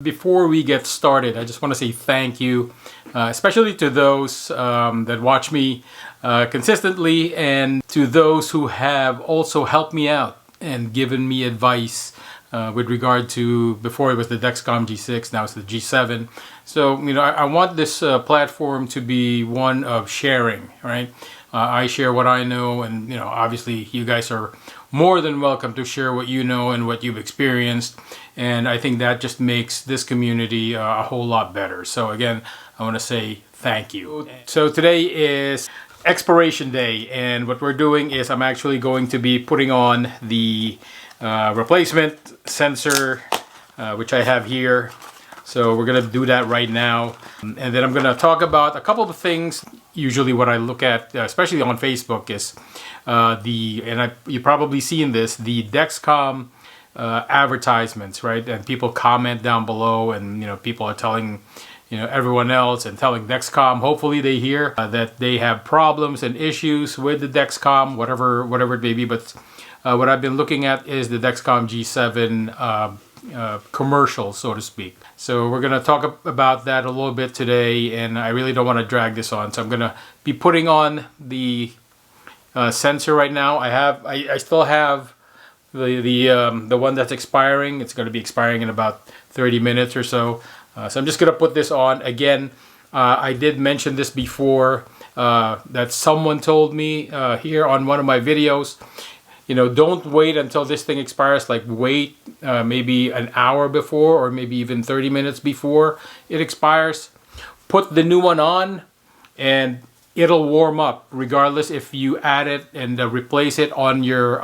Before we get started, I just want to say thank you, especially to those that watch me consistently, and to those who have also helped me out and given me advice with regard to, before it was the DEXCOM G6, now it's the G7. So, I want this platform to be one of sharing, right? I share what I know, and obviously you guys are more than welcome to share what you know and what you've experienced, and I think that just makes this community a whole lot better. So again, I want to say thank you. So today is expiration day, and what we're doing is I'm actually going to be putting on the replacement sensor, which I have here. So we're going to do that right now, and then I'm going to talk about a couple of things. Usually what I look at, especially on Facebook, is you've probably seen this, the DEXCOM advertisements, right? And people comment down below, and people are telling everyone else and telling DEXCOM. Hopefully they hear that they have problems and issues with the DEXCOM, whatever it may be. But what I've been looking at is the DEXCOM G7 commercial, so to speak. So we're going to talk about that a little bit today, and I really don't want to drag this on. So I'm going to be putting on the sensor right now. I still have the one that's expiring. It's going to be expiring in about 30 minutes or so. So I'm just going to put this on. Again, I did mention this before, that someone told me here on one of my videos, don't wait until this thing expires. Like wait maybe an hour before, or maybe even 30 minutes before it expires. Put the new one on, and it'll warm up regardless if you add it and replace it on your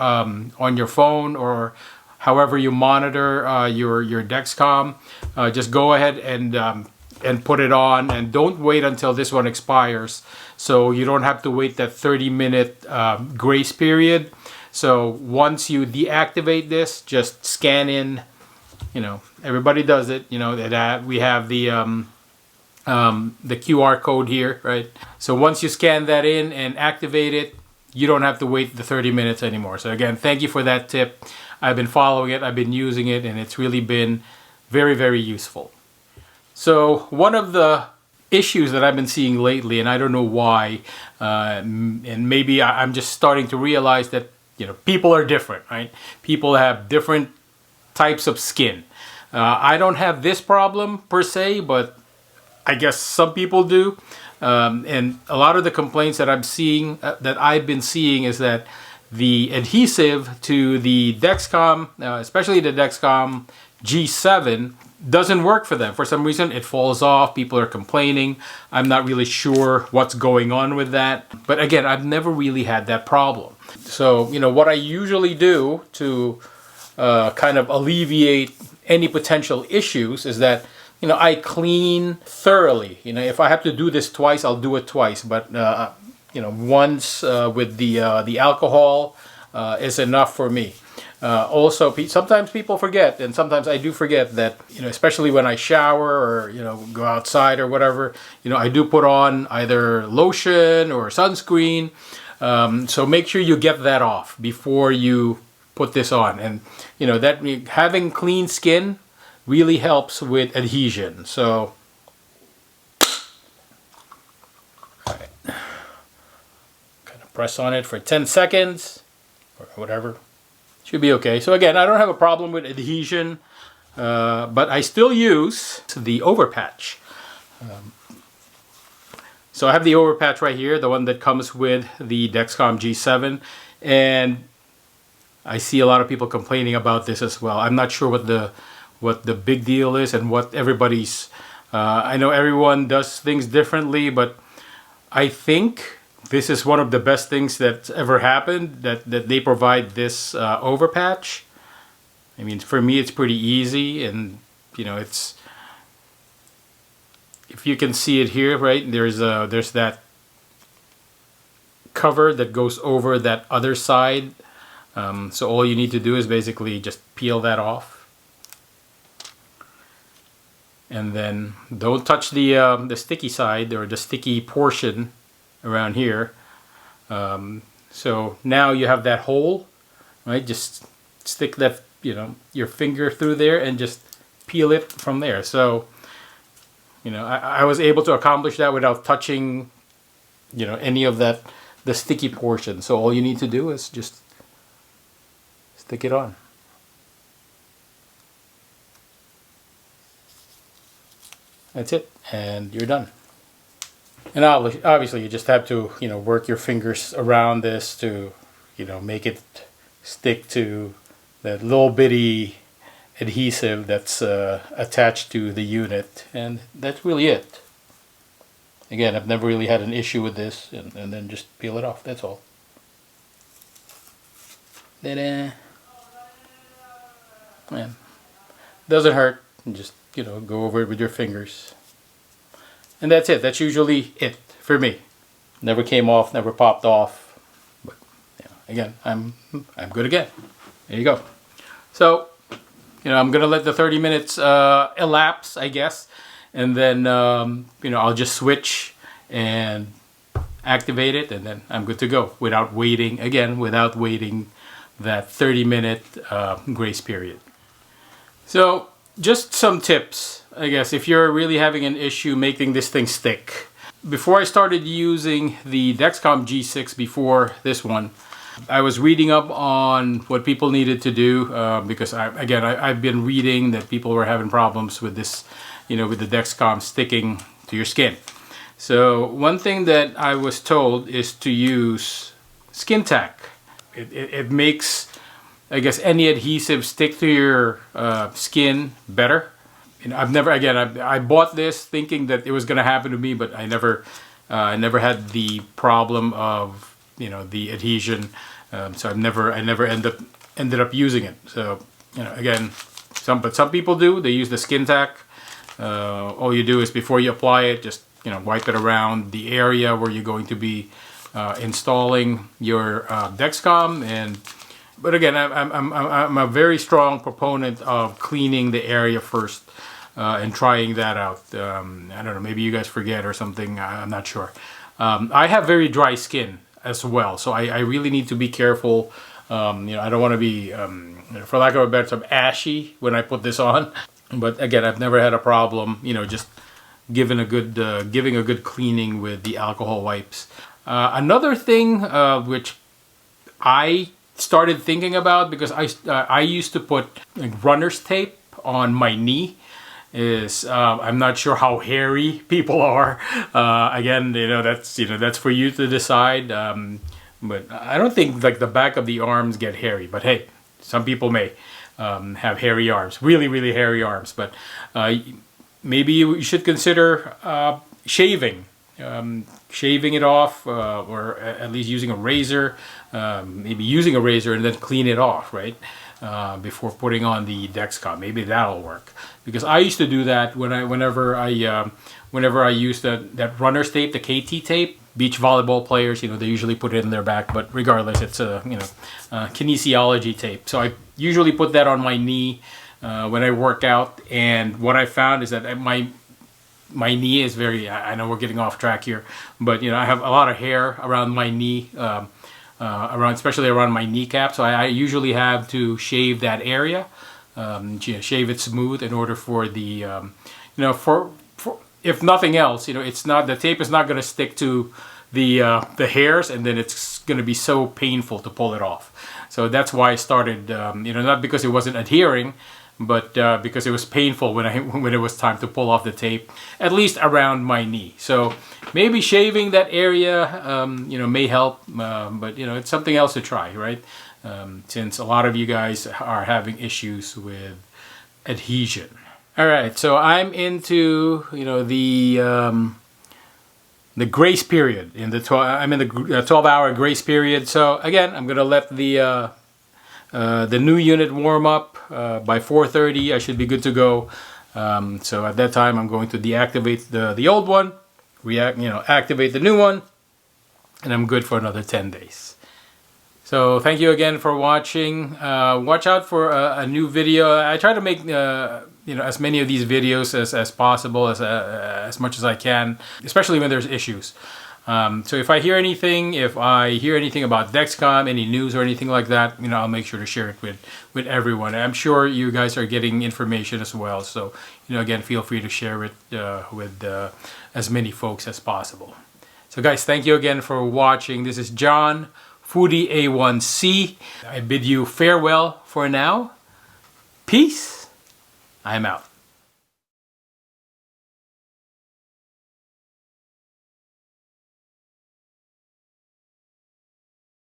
phone, or however you monitor your DEXCOM. Just go ahead and put it on, and don't wait until this one expires, so you don't have to wait that 30-minute grace period. So once you deactivate this, just scan in. Everybody does it. That we have the QR code here, right? So once you scan that in and activate it, you don't have to wait the 30 minutes anymore. So again, thank you for that tip. I've been following it, I've been using it, and it's really been very, very useful. So one of the issues that I've been seeing lately, and I don't know why, and maybe I'm just starting to realize that people are different, right? People have different types of skin. I don't have this problem per se, but I guess some people do. And a lot of the complaints that I've been seeing is that the adhesive to the DEXCOM, especially the DEXCOM G7, doesn't work for them. For some reason, it falls off. People are complaining. I'm not really sure what's going on with that. But again, I've never really had that problem. So, what I usually do to kind of alleviate any potential issues is that, I clean thoroughly. If I have to do this twice, I'll do it twice. But, once with the alcohol is enough for me. Also, sometimes people forget, and sometimes I do forget that, especially when I shower or, go outside or whatever, I do put on either lotion or sunscreen. So make sure you get that off before you put this on. And, that having clean skin really helps with adhesion. So, all right. Kind of press on it for 10 seconds or whatever. Should be okay. So again, I don't have a problem with adhesion, but I still use the overpatch. So I have the overpatch right here, the one that comes with the DEXCOM G7, and I see a lot of people complaining about this as well. I'm not sure what the big deal is and what everybody's. I know everyone does things differently, but I think this is one of the best things that's ever happened, that they provide this overpatch. I mean, for me, it's pretty easy, and it's, if you can see it here, right? There's that cover that goes over that other side. So all you need to do is basically just peel that off, and then don't touch the sticky side or the sticky portion around here. So now you have that hole, right? Just stick that, your finger through there and just peel it from there. So, you know, I was able to accomplish that without touching, you know, any of that, the sticky portion. So all you need to do is just stick it on. That's it, and you're done. And obviously you just have to, you know, work your fingers around this to, you know, make it stick to that little bitty adhesive that's attached to the unit, and that's really it. Again, I've never really had an issue with this, and then just peel it off, that's all. Ta-da! Yeah. Doesn't hurt, just, you know, go over it with your fingers. And that's it. That's usually it for me. Never came off, never popped off. But yeah, again, I'm good again. There you go. So, you know, I'm gonna let the 30 minutes elapse, I guess, and then you know, I'll just switch and activate it, and then I'm good to go without waiting that 30-minute grace period. So, just some tips, I guess, if you're really having an issue making this thing stick. Before I started using the DEXCOM G6 before this one, I was reading up on what people needed to do because I've been reading that people were having problems with this, you know, with the DEXCOM sticking to your skin. So one thing that I was told is to use skin tack. It makes, I guess, any adhesive stick to your skin better. And I bought this thinking that it was going to happen to me, but I never had the problem of, you know, the adhesion. So I never ended up using it. So, you know, again, some people do. They use the skin tack. All you do is before you apply it, just, you know, wipe it around the area where you're going to be installing your DEXCOM. But again, I'm a very strong proponent of cleaning the area first and trying that out. I don't know, maybe you guys forget or something, I'm not sure. I have very dry skin as well, so I really need to be careful. You know, I don't want to be, for lack of a better term, ashy when I put this on. But again, I've never had a problem, you know, just giving a good cleaning with the alcohol wipes. Another thing which I started thinking about, because I used to put like runner's tape on my knee, is I'm not sure how hairy people are. Again, you know, that's for you to decide. But I don't think like the back of the arms get hairy. But hey, some people may have hairy arms, really hairy arms. But maybe you should consider shaving it off, or at least using a razor. Maybe using a razor and then clean it off, right? Before putting on the DEXCOM. Maybe that'll work. Because I used to do that whenever I used that runner's tape, the KT tape. Beach volleyball players, you know, they usually put it in their back, but regardless, it's a, you know, kinesiology tape. So I usually put that on my knee when I work out, and what I found is that my knee is very, I know we're getting off track here, but you know, I have a lot of hair around my knee, especially around my kneecap, so I usually have to shave that area, shave it smooth in order for the, you know, for if nothing else, you know, the tape is not going to stick to the hairs, and then it's going to be so painful to pull it off. So that's why I started, you know, not because it wasn't adhering, but because it was painful when it was time to pull off the tape, at least around my knee. So maybe shaving that area, you know, may help, but you know, it's something else to try, right? Since a lot of you guys are having issues with adhesion. All right, so I'm into, you know, the grace period. I'm in the 12-hour grace period. So again, I'm gonna let the new unit warm up. By 4:30, I should be good to go. So at that time, I'm going to deactivate the old one, activate the new one, and I'm good for another 10 days. So thank you again for watching. Watch out for a new video. I try to make you know, as many of these videos as possible, as much as I can, especially when there's issues. So if I hear anything, about DEXCOM, any news or anything like that, I'll make sure to share it with everyone. I'm sure you guys are getting information as well. So, again, feel free to share it with as many folks as possible. So guys, thank you again for watching. This is John, Foodie A1C. I bid you farewell for now. Peace. I'm out.